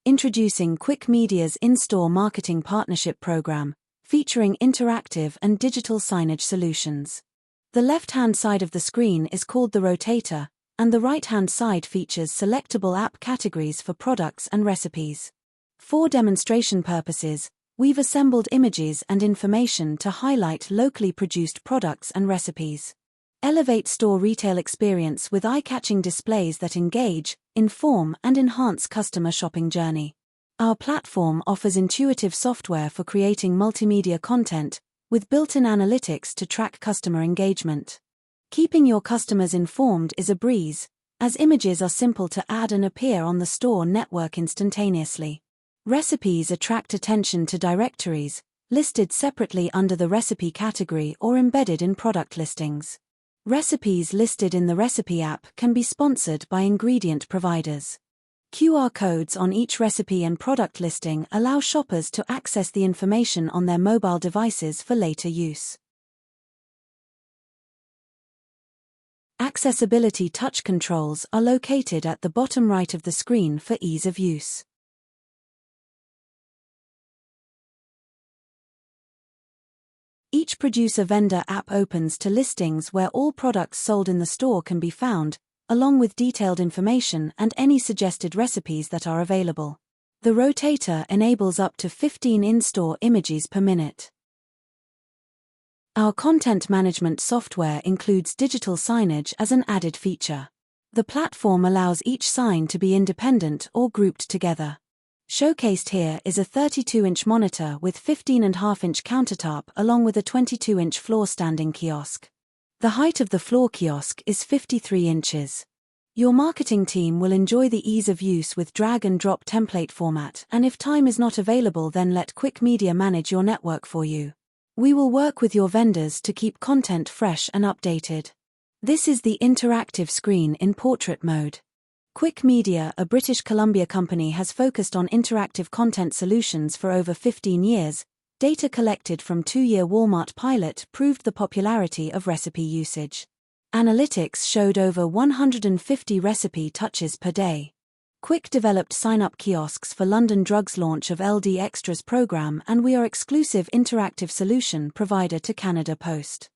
Introducing Qwick Media's in-store marketing partnership program, featuring interactive and digital signage solutions. The left-hand side of the screen is called the rotator, and the right-hand side features selectable app categories for products and recipes. For demonstration purposes, we've assembled images and information to highlight locally produced products and recipes. Elevate store retail experience with eye-catching displays that engage, inform, and enhance customer shopping journey. Our platform offers intuitive software for creating multimedia content, with built-in analytics to track customer engagement. Keeping your customers informed is a breeze, as images are simple to add and appear on the store network instantaneously. Recipes attract attention to directories, listed separately under the recipe category or embedded in product listings. Recipes listed in the recipe app can be sponsored by ingredient providers. QR codes on each recipe and product listing allow shoppers to access the information on their mobile devices for later use. Accessibility touch controls are located at the bottom right of the screen for ease of use. Each producer-vendor app opens to listings where all products sold in the store can be found, along with detailed information and any suggested recipes that are available. The rotator enables up to 15 in-store images per minute. Our content management software includes digital signage as an added feature. The platform allows each sign to be independent or grouped together. Showcased here is a 32-inch monitor with 15.5-inch countertop along with a 22-inch floor standing kiosk. The height of the floor kiosk is 53 inches. Your marketing team will enjoy the ease of use with drag-and-drop template format, and if time is not available, then let Qwick Media manage your network for you. We will work with your vendors to keep content fresh and updated. This is the interactive screen in portrait mode. Qwick Media, a British Columbia company, has focused on interactive content solutions for over 15 years. Data collected from 2-year Walmart pilot proved the popularity of recipe usage. Analytics showed over 150 recipe touches per day. Qwick developed sign-up kiosks for London Drugs' launch of LD Extras program, and we are exclusive interactive solution provider to Canada Post.